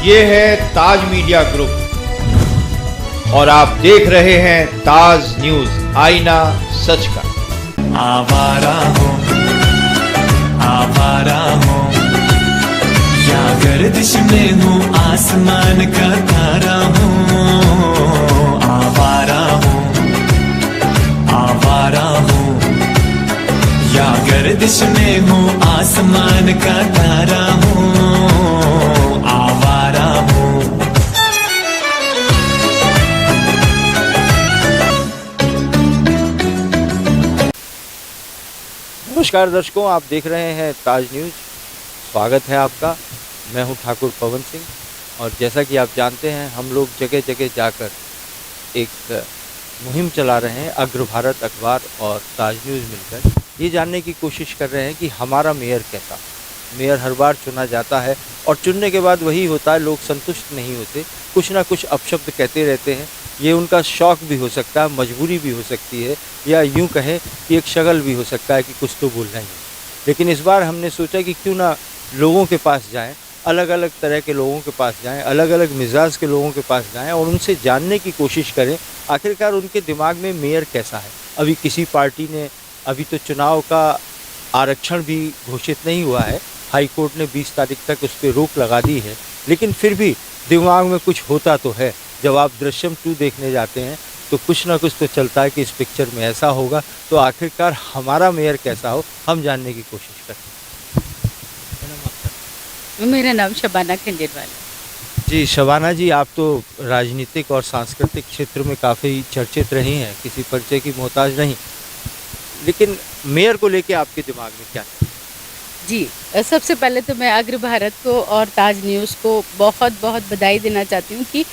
ये है ताज media group और आप देख रहे हैं ताज न्यूज, आईना सच का। आवारा हूँ या गर्दिश में हूँ, आसमान का तारा हूँ। आवारा हूँ या गर्दिश में हूँ, आसमान का तारा हूँ। आवारा हूँ। नमस्कार दर्शकों, आप देख रहे हैं ताज न्यूज। स्वागत है आपका। मैं हूं ठाकुर पवन सिंह और जैसा कि आप जानते हैं, हम लोग जगह जगह जाकर एक मुहिम चला रहे हैं। अग्र भारत अखबार और ताज न्यूज़ मिलकर ये जानने की कोशिश कर रहे हैं कि हमारा मेयर कैसा। मेयर हर बार चुना जाता है और चुनने के बाद वही होता है, लोग संतुष्ट नहीं होते, कुछ ना कुछ अपशब्द कहते रहते हैं। ये उनका शौक़ भी हो सकता है, मजबूरी भी हो सकती है, या यूँ कहें कि एक शगल भी हो सकता है कि कुछ तो बोलना ही है। लेकिन इस बार हमने सोचा कि क्यों ना लोगों के पास जाएं, अलग अलग तरह के लोगों के पास जाएं, अलग अलग मिजाज के लोगों के पास जाएं और उनसे जानने की कोशिश करें आखिरकार उनके दिमाग में मेयर कैसा है। अभी किसी पार्टी ने, अभी तो चुनाव का आरक्षण भी घोषित नहीं हुआ है, हाई कोर्ट ने 20 तारीख तक उस पर रोक लगा दी है, लेकिन फिर भी दिमाग में कुछ होता तो है। जब आप दृश्यम 2 देखने जाते हैं तो कुछ ना कुछ तो चलता है कि इस पिक्चर में ऐसा होगा, तो आखिरकार हमारा मेयर कैसा हो, हम जानने की कोशिश करते हैं। मेरा नाम शबाना खंडेलवाल। जी शबाना जी, आप तो राजनीतिक और सांस्कृतिक क्षेत्र में काफ़ी चर्चित रही हैं, किसी परिचय की मोहताज नहीं, लेकिन मेयर को लेके आपके दिमाग में क्या है? जी, सबसे पहले तो मैं अग्र भारत को और ताज न्यूज़ को बहुत बहुत बधाई देना चाहती हूँ कि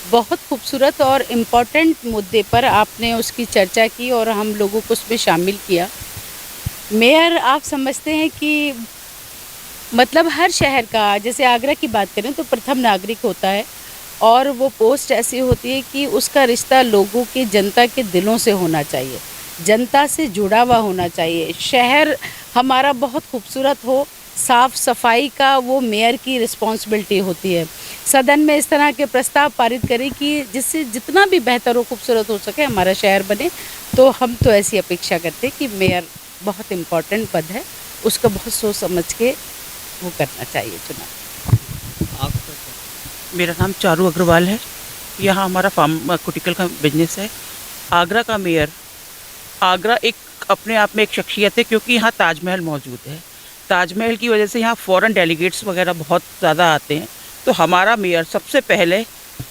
बहुत खूबसूरत और इम्पॉर्टेंट मुद्दे पर आपने उसकी चर्चा की और हम लोगों को उसमें शामिल किया। मेयर, आप समझते हैं कि मतलब हर शहर का, जैसे आगरा की बात करें तो प्रथम नागरिक होता है और वो पोस्ट ऐसी होती है कि उसका रिश्ता लोगों के, जनता के दिलों से होना चाहिए, जनता से जुड़ा हुआ होना चाहिए। शहर हमारा बहुत खूबसूरत हो, साफ़ सफाई का वो मेयर की रिस्पॉन्सिबिलिटी होती है। सदन में इस तरह के प्रस्ताव पारित करें कि जिससे जितना भी बेहतर और खूबसूरत हो सके हमारा शहर बने, तो हम तो ऐसी अपेक्षा करते हैं कि मेयर बहुत इम्पॉर्टेंट पद है, उसका बहुत सोच समझ के वो करना चाहिए चुनाव। मेरा नाम चारू अग्रवाल है। यहाँ हमारा फार्मास्यूटिकल का बिजनेस है। आगरा का मेयर, आगरा एक अपने आप में एक शख्सियत है क्योंकि यहाँ ताजमहल मौजूद है। ताजमहल की वजह से यहाँ फॉरेन डेलीगेट्स वगैरह बहुत ज़्यादा आते हैं। तो हमारा मेयर सबसे पहले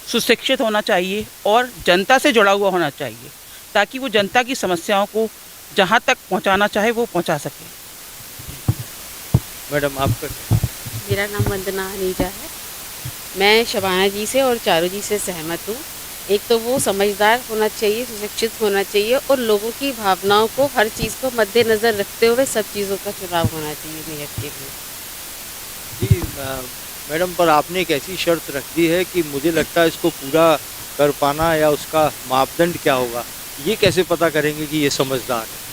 सुशिक्षित होना चाहिए और जनता से जुड़ा हुआ होना चाहिए, ताकि वो जनता की समस्याओं को जहाँ तक पहुँचाना चाहे वो पहुँचा सके। मैडम आपका? मेरा नाम वंदना अनीजा है। मैं शबाना जी से और चारू जी से सहमत हूँ। एक तो वो समझदार होना चाहिए, सुशिक्षित होना चाहिए और लोगों की भावनाओं को, हर चीज़ को मद्देनज़र रखते हुए सब चीज़ों का चुनाव होना चाहिए मेयर के लिए। जी मैडम, पर आपने एक ऐसी शर्त रख दी है कि मुझे लगता है इसको पूरा कर पाना या उसका मापदंड क्या होगा, ये कैसे पता करेंगे कि ये समझदार है?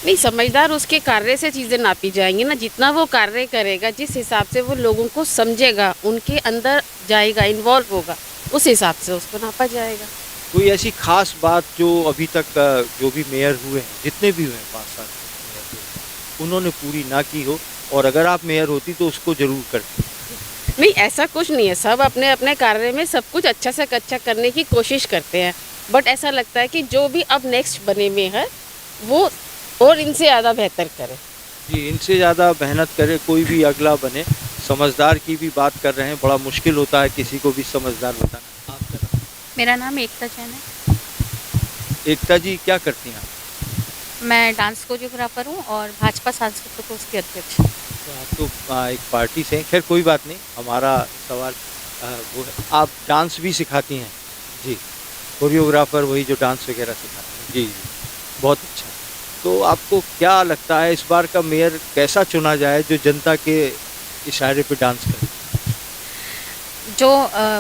नहीं, समझदार उसके कार्य से चीज़ें नापी जाएंगी ना। जितना वो कार्य करेगा, जिस हिसाब से वो लोगों को समझेगा, उनके अंदर जाएगा, इन्वॉल्व होगा, उस हिसाब से उसको नापा जाएगा। कोई ऐसी खास बात जो अभी तक जो भी मेयर हुए हैं, जितने भी हुए हैं 5 साल मेयर हुए, उन्होंने पूरी ना की हो, और अगर आप मेयर होती तो उसको ज़रूर करती? नहीं, ऐसा कुछ नहीं है। सब अपने अपने कार्य में सब कुछ अच्छा से अच्छा करने की कोशिश करते हैं, बट ऐसा लगता है कि जो भी अब नेक्स्ट बने मेयर वो और इनसे ज़्यादा बेहतर करे। जी, इनसे ज़्यादा मेहनत करे, कोई भी अगला बने। समझदार की भी बात कर रहे हैं, बड़ा मुश्किल होता है किसी को भी समझदार बताना। आपका नाम? मेरा नाम एकता जैन है। एकता जी, क्या करती हैं आप? मैं डांस कोरियोग्राफर हूँ और भाजपा सांस्कृतिक कोष की अध्यक्ष। तो आप तो एक पार्टी से हैं। खैर कोई बात नहीं, हमारा सवाल वो है, आप डांस भी सिखाती हैं? जी, कोरियोग्राफर वही जो डांस वगैरह सिखाते हैं। जी जी, बहुत अच्छा। तो आपको क्या लगता है इस बार का मेयर कैसा चुना जाए जो जनता के इशारे पे डांस करे? जो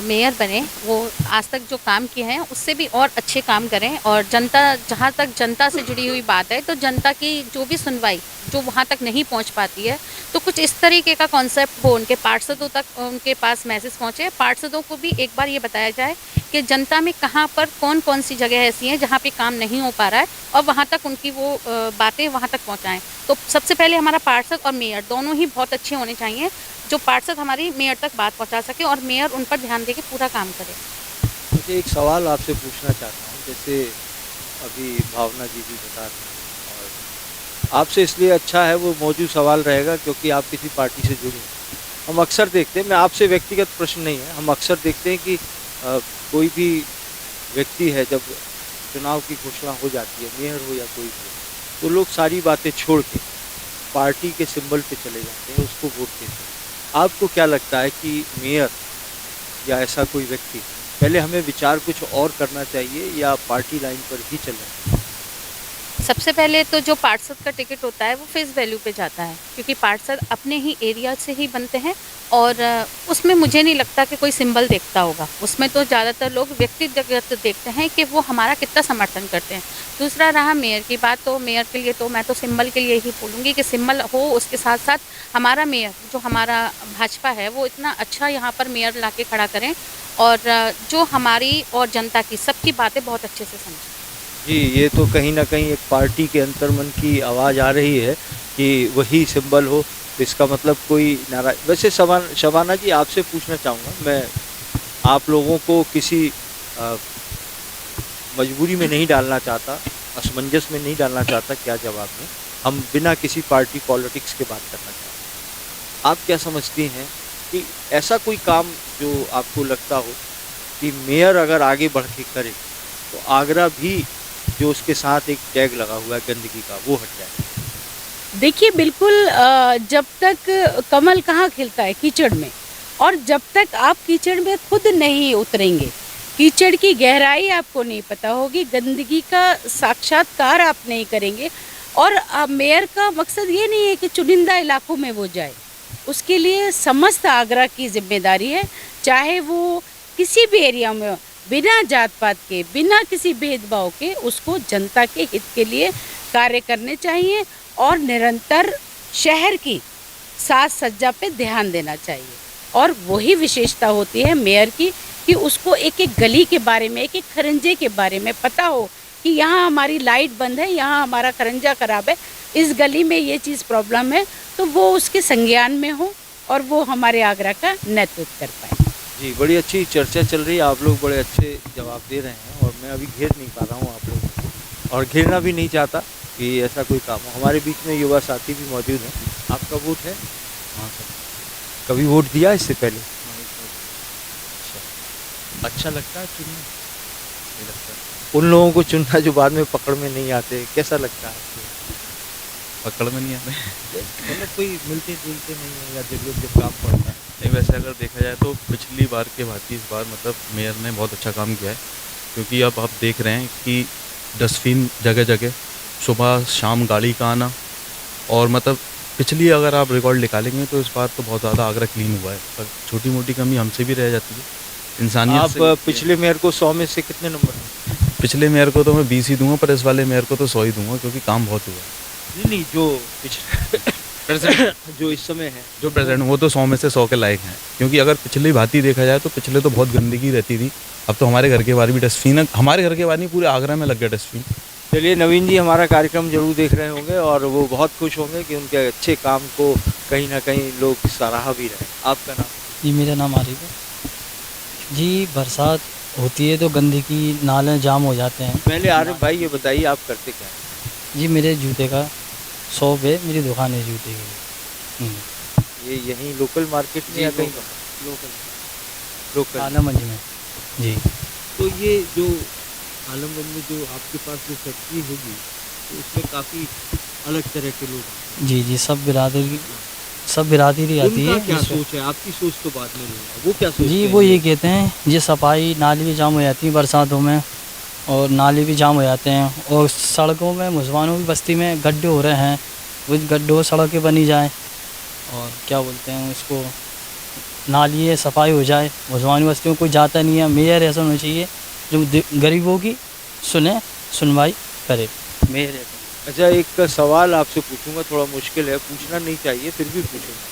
मेयर बने वो आज तक जो काम किए हैं उससे भी और अच्छे काम करें, और जनता, जहाँ तक जनता से जुड़ी हुई बात है तो जनता की जो भी सुनवाई जो वहाँ तक नहीं पहुँच पाती है, तो कुछ इस तरीके का कॉन्सेप्ट हो, उनके पार्षदों तक उनके पास मैसेज पहुँचे, पार्षदों को भी एक बार ये बताया जाए कि जनता में कहाँ पर कौन कौन सी जगह ऐसी हैं जहाँ पे काम नहीं हो पा रहा है, और वहाँ तक उनकी वो बातें वहाँ तक पहुँचाएँ। तो सबसे पहले हमारा पार्षद और मेयर दोनों ही बहुत अच्छे होने चाहिए, जो पार्षद हमारी मेयर तक बात पहुँचा सके और मेयर उन पर ध्यान दे के पूरा काम करे। मुझे एक सवाल आपसे पूछना चाहता हूँ, जैसे अभी भावना जी भी बता रही हैं, और आपसे इसलिए अच्छा है वो मौजूद सवाल रहेगा क्योंकि आप किसी पार्टी से जुड़े हैं। हम अक्सर देखते हैं, मैं आपसे व्यक्तिगत प्रश्न नहीं है, हम अक्सर देखते हैं कि कोई भी व्यक्ति है, जब चुनाव की घोषणा हो जाती है, मेयर हो या कोई भी, तो लोग सारी बातें छोड़ के पार्टी के सिंबल पे चले जाते हैं, उसको वोट देते हैं। आपको क्या लगता है कि मेयर या ऐसा कोई व्यक्ति, पहले हमें विचार कुछ और करना चाहिए या पार्टी लाइन पर ही चलना चाहिए? सबसे पहले तो जो पार्षद का टिकट होता है वो फेस वैल्यू पे जाता है, क्योंकि पार्षद अपने ही एरिया से ही बनते हैं, और उसमें मुझे नहीं लगता कि कोई सिंबल देखता होगा। उसमें तो ज़्यादातर लोग व्यक्तिगत देखते हैं कि वो हमारा कितना समर्थन करते हैं। दूसरा रहा मेयर की बात, तो मेयर के लिए तो मैं तो सिंबल के लिए ही बोलूँगी कि सिंबल हो, उसके साथ साथ हमारा मेयर जो हमारा भाजपा है वो इतना अच्छा यहाँ पर मेयर ला के खड़ा करें, और जो हमारी और जनता की सबकी बातें बहुत अच्छे से समझें। जी, ये तो कहीं न कहीं एक पार्टी के अंतर्मन की आवाज़ आ रही है कि वही सिंबल हो, तो इसका मतलब कोई नारा। वैसे शबाना जी, आपसे पूछना चाहूँगा मैं, आप लोगों को किसी मजबूरी में नहीं डालना चाहता, असमंजस में नहीं डालना चाहता क्या जवाब में, हम बिना किसी पार्टी पॉलिटिक्स के बात करना चाहते हैं। आप क्या समझती हैं कि ऐसा कोई काम जो आपको लगता हो कि मेयर अगर आगे बढ़ के करे, तो आगरा भी जो उसके साथ एक टैग लगा हुआ है गंदगी का, वो हट जाए? देखिए बिल्कुल, जब तक कमल कहाँ खिलता है? कीचड़ में। और जब तक आप कीचड़ में खुद नहीं उतरेंगे, कीचड़ की गहराई आपको नहीं पता होगी, गंदगी का साक्षात्कार आप नहीं करेंगे, और मेयर का मकसद ये नहीं है कि चुनिंदा इलाकों में वो जाए, उसके लिए समस्त आगरा की जिम्मेदारी है, चाहे वो किसी भी एरिया में, बिना जात पात के, बिना किसी भेदभाव के, उसको जनता के हित के लिए कार्य करने चाहिए, और निरंतर शहर की साज सज्जा पे ध्यान देना चाहिए। और वही विशेषता होती है मेयर की कि उसको एक एक गली के बारे में, एक एक खरंजे के बारे में पता हो कि यहाँ हमारी लाइट बंद है, यहाँ हमारा खरंजा खराब है, इस गली में ये चीज़ प्रॉब्लम है, तो वो उसके संज्ञान में हो और वो हमारे आगरा का नेतृत्व कर पाए। जी, बड़ी अच्छी चर्चा चल रही है, आप लोग बड़े अच्छे जवाब दे रहे हैं, और मैं अभी घेर नहीं पा रहा हूँ आप लोगों को, और घेरना भी नहीं चाहता कि ऐसा कोई काम हो। हमारे बीच में युवा साथी भी मौजूद हैं। आपका वोट है? हाँ सर। कभी वोट दिया इससे पहले? अच्छा लगता है चुनना? नहीं लगता। उन लोगों को चुनना जो बाद में पकड़ में नहीं आते, कैसा लगता है आपको? पकड़ में नहीं आते। मतलब कोई मिलते जुलते नहीं है, या जब काम पड़ता है? नहीं, वैसे अगर देखा जाए तो पिछली बार के भांति इस बार मतलब मेयर ने बहुत अच्छा काम किया है, क्योंकि अब आप देख रहे हैं कि डस्टबिन जगह जगह, सुबह शाम गाड़ी का आना, और मतलब पिछली अगर आप रिकॉर्ड निकालेंगे तो इस बार तो बहुत ज़्यादा आगरा क्लीन हुआ है, पर छोटी मोटी कमी हमसे भी रह जाती है, इंसानियत से। आप पिछले मेयर को 100 में से कितने नंबर हैं? पिछले मेयर को तो मैं 20 ही दूंगा, पर इस वाले मेयर को तो 100 ही दूंगा, क्योंकि काम बहुत हुआ है। नहीं, जो पिछले जो इस समय है, जो प्रेजेंट, वो तो 100 में से 100 के लायक हैं, क्योंकि अगर पिछली भांति देखा जाए तो पिछले तो बहुत गंदगी रहती थी, अब तो हमारे घर के बाहर भी डस्टबिन है, हमारे घर के बाहर नहीं पूरे आगरा में लग गया डस्टबिन। चलिए, नवीन जी हमारा कार्यक्रम जरूर देख रहे होंगे और वो बहुत खुश होंगे कि उनके अच्छे काम को कहीं ना कहीं लोग सराहा भी रहे। आपका नाम? जी, मेरा नाम आरिफ है जी। बरसात होती है तो गंदगी, नाले जाम हो जाते हैं। पहले आरिफ भाई ये बताइए, आप करते क्या हैं? जी, मेरे जूते का शॉप है, मेरी दुकान है जूते की। ये यहीं लोकल मार्केट में या कहीं? लोकल आलमगंज में जी। तो ये जो आलमगंज में जो आपके पास जो फैक्ट्री होगी, तो उसमें काफ़ी अलग तरह के लोग? जी जी, सब बिरादरी आती है। क्या सोच है आपकी? सोच तो बाद में लूँगा, वो क्या सोच जी, वो ये कहते हैं, ये सफाई, नाली भी जाम हो जाती है बरसातों में, और नाली भी जाम हो जाते हैं, और सड़कों में, मुसलमानों की बस्ती में गड्ढे हो रहे हैं, उस गड्ढों सड़कें बनी जाएँ, और क्या बोलते हैं उसको, नाली है सफाई हो जाए। मुसलमान बस्तियों में कोई जाता नहीं है। मेयर ऐसा होना चाहिए जो गरीबों की सुनवाई करे। मेयर ऐसा। अच्छा, एक सवाल आपसे पूछूंगा, थोड़ा मुश्किल है, पूछना नहीं चाहिए फिर भी पूछूंगा।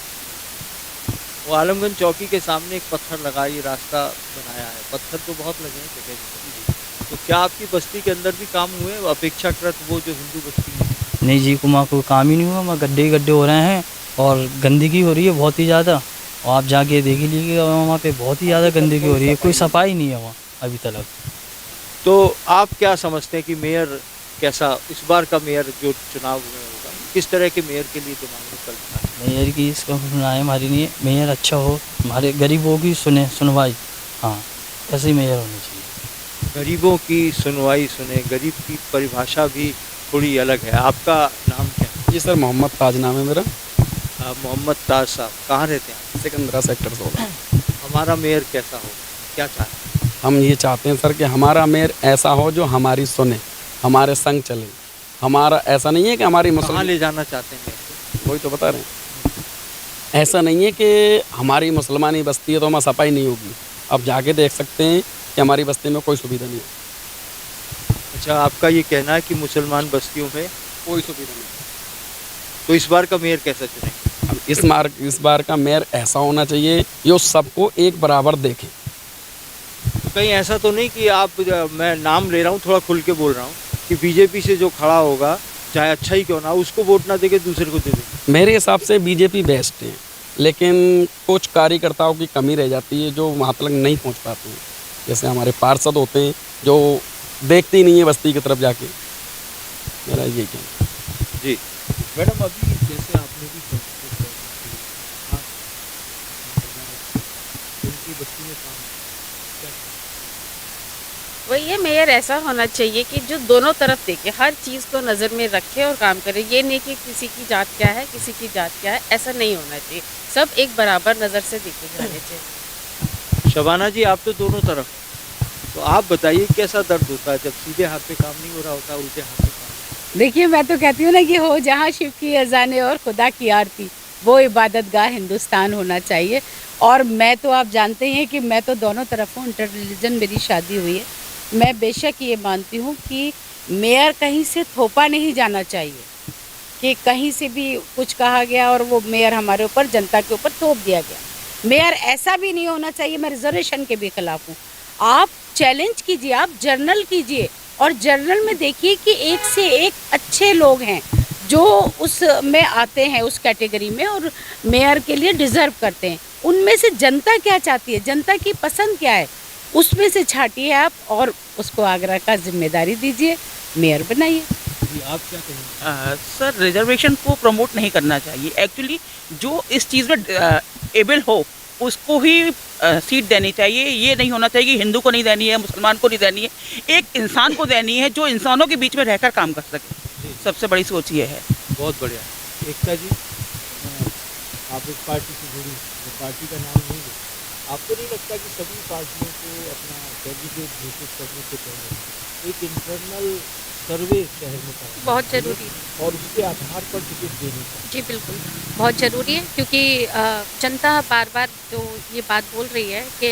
वो आलमगंज चौकी के सामने एक पत्थर लगा, ये रास्ता बनाया है, पत्थर तो बहुत लगे हैं जगह जगह, तो क्या आपकी बस्ती के अंदर भी काम हुए अपेक्षाकृत वो जो हिंदू बस्ती है? नहीं जी, वहाँ कोई काम ही नहीं हुआ। वहाँ गड्ढे ही गड्ढे हो रहे हैं और गंदगी हो रही है बहुत ही ज़्यादा। और आप जाके देख ही लीजिएगा, वहाँ पे बहुत ही ज़्यादा गंदगी हो रही है, कोई सफाई नहीं है वहाँ अभी तक। तो आप क्या समझते हैं कि मेयर कैसा, इस बार का मेयर जो चुनाव में होगा, किस तरह के मेयर के लिए दिमाग में चलता है? मेयर की इसका सुनाए हमारी नहीं है, मेयर अच्छा हो, हमारे गरीबों की सुनवाई। हाँ, ऐसे ही मेयर होनी चाहिए। गरीबों की सुनवाई सुने, गरीब की परिभाषा भी थोड़ी अलग है। आपका नाम क्या है? जी सर, मोहम्मद ताज नाम है मेरा। मोहम्मद ताज साहब, कहाँ रहते हैं आप? सिकंदरा सेक्टर 16। हमारा मेयर कैसा हो, क्या चाहते हैं? हम ये चाहते हैं सर कि हमारा मेयर ऐसा हो जो हमारी सुने, हमारे संग चले। हमारा ऐसा नहीं है कि हमारी कहाँ मुसलमान, ले जाना चाहते हैं? वही तो बता रहे हैं। ऐसा नहीं है कि हमारी मुसलमानी बस्ती है तो हमारी सफाई नहीं होगी। अब जाके देख सकते हैं कि हमारी बस्ती में कोई सुविधा नहीं है। अच्छा, आपका ये कहना है कि मुसलमान बस्तियों में कोई सुविधा नहीं। तो इस बार का मेयर कैसा चुनें? अब इस बार का मेयर ऐसा होना चाहिए जो सबको एक बराबर देखे। तो कहीं ऐसा तो नहीं कि आप, मैं नाम ले रहा हूँ, थोड़ा खुल के बोल रहा हूँ, कि बीजेपी से जो खड़ा होगा चाहे अच्छा ही क्यों ना, उसको वोट ना देके दूसरे को दे दें? मेरे हिसाब से बीजेपी बेस्ट है, लेकिन कुछ कार्यकर्ताओं की कमी रह जाती है जो वहाँ तक नहीं पहुँच पाते हैं। जैसे हमारे पार्षद होते हैं जो देखते ही नहीं है बस्ती की तरफ जाके। मेरा यही कहना है। जी मैडम, अभी जैसे आपने भी उनकी बस्ती में काम वही है, मेयर ऐसा होना चाहिए कि जो दोनों तरफ देखे, हर चीज़ को नज़र में रखे और काम करे। ये नहीं कि किसी की जात क्या है, किसी की जात क्या है, ऐसा नहीं होना चाहिए। सब एक बराबर नज़र से देखे जाने चाहिए। शबाना जी, आप तो दोनों तरफ, तो आप बताइए कैसा दर्द होता है जब सीधे हाथ पे काम नहीं हो रहा होता, उल्टे हाथ पे काम? देखिए, मैं तो कहती हूँ ना कि हो जहाँ शिव की अजाने और खुदा की आरती, वो इबादत गाह हिंदुस्तान होना चाहिए। और मैं तो, आप जानते ही हैं कि मैं तो दोनों तरफ हूँ, इंटर रिलीजन मेरी शादी हुई है। मैं बेशक ये मानती हूँ कि मेयर कहीं से थोपा नहीं जाना चाहिए, कि कहीं से भी कुछ कहा गया और वो मेयर हमारे ऊपर, जनता के ऊपर थोप दिया गया। मेयर ऐसा भी नहीं होना चाहिए, मैं रिजर्वेशन के भी खिलाफ हूँ। आप चैलेंज कीजिए, आप जर्नल कीजिए और जर्नल में देखिए कि एक से एक अच्छे लोग हैं जो उस में आते हैं, उस कैटेगरी में, और मेयर के लिए डिज़र्व करते हैं। उनमें से जनता क्या चाहती है, जनता की पसंद क्या है, उसमें से छाटिए आप और उसको आगरा का जिम्मेदारी दीजिए, मेयर बनाइए। जी, आप क्या कहेंगे? सर, रिजर्वेशन को प्रमोट नहीं करना चाहिए। एक्चुअली जो इस चीज़ में एबल हो उसको ही सीट देनी चाहिए। ये नहीं होना चाहिए कि हिंदू को नहीं देनी है, मुसलमान को नहीं देनी है, एक इंसान को देनी है जो इंसानों के बीच में रहकर काम कर सके। सबसे बड़ी सोच ये है। बहुत बढ़िया। एकता जी, आप इस पार्टी से जुड़ी, तो पार्टी का नाम नहीं है, आपको नहीं लगता कि सभी पार्टियों को अपना कैंडिडेट घोषित करने से पहले एक इंटरनल सर्वे शहर में करना बहुत ज़रूरी है और उसके आधार पर टिकट देनी चाहिए? जी, बिल्कुल बहुत ज़रूरी है, क्योंकि जनता बार बार जो ये बात बोल रही है कि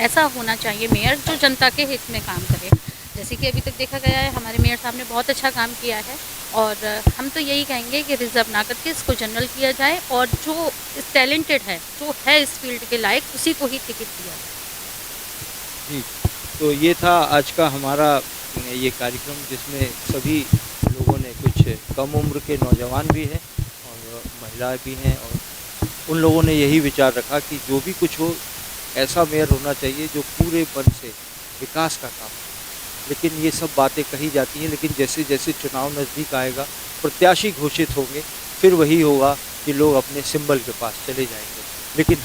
ऐसा होना चाहिए मेयर जो जनता के हित में काम करे। जैसे कि अभी तक देखा गया है, हमारे मेयर साहब ने बहुत अच्छा काम किया है और हम तो यही कहेंगे कि रिजर्व ना करके इसको जनरल किया जाए और जो टैलेंटेड है, जो है इस फील्ड के लायक, उसी को ही टिकट दिया जाए। जी, तो ये था आज का हमारा ये कार्यक्रम, जिसमें सभी लोगों ने, कुछ कम उम्र के नौजवान भी हैं और महिलाएं भी हैं, और उन लोगों ने यही विचार रखा कि जो भी कुछ हो, ऐसा मेयर होना चाहिए जो पूरे मन से विकास का काम करे। लेकिन ये सब बातें कही जाती हैं, लेकिन जैसे जैसे चुनाव नज़दीक आएगा, प्रत्याशी घोषित होंगे, फिर वही होगा कि लोग अपने सिंबल के पास चले जाएंगे। लेकिन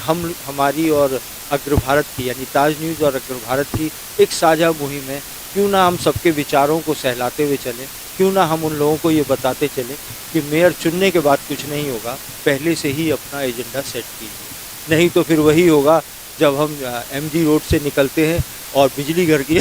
हमारी और अग्र भारत की, यानी ताज न्यूज़ और अग्र भारत की एक साझा मुहिम है, क्यों ना हम सबके विचारों को सहलाते हुए चलें, क्यों ना हम उन लोगों को ये बताते चलें कि मेयर चुनने के बाद कुछ नहीं होगा, पहले से ही अपना एजेंडा सेट कीजिए। नहीं तो फिर वही होगा, जब हम MG रोड से निकलते हैं और बिजली घर की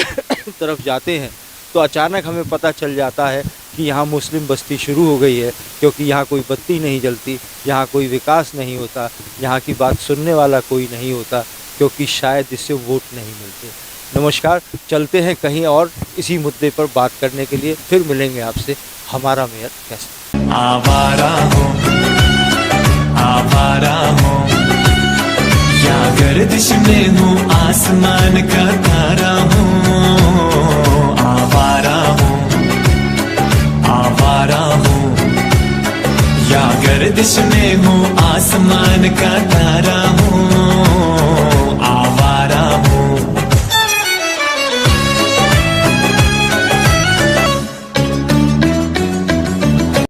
तरफ जाते हैं, तो अचानक हमें पता चल जाता है कि यहाँ मुस्लिम बस्ती शुरू हो गई है, क्योंकि यहाँ कोई बत्ती नहीं जलती, यहाँ कोई विकास नहीं होता, यहाँ की बात सुनने वाला कोई नहीं होता, क्योंकि शायद इससे वोट नहीं मिलते। नमस्कार, चलते हैं कहीं और इसी मुद्दे पर बात करने के लिए। फिर मिलेंगे आपसे। हमारा मेयर कैसा? आवारा हो या गर्दिश में हूँ आसमान का तारा हूँ। आवारा हूँ या गर्दिश में हूँ आसमान का तारा हूँ।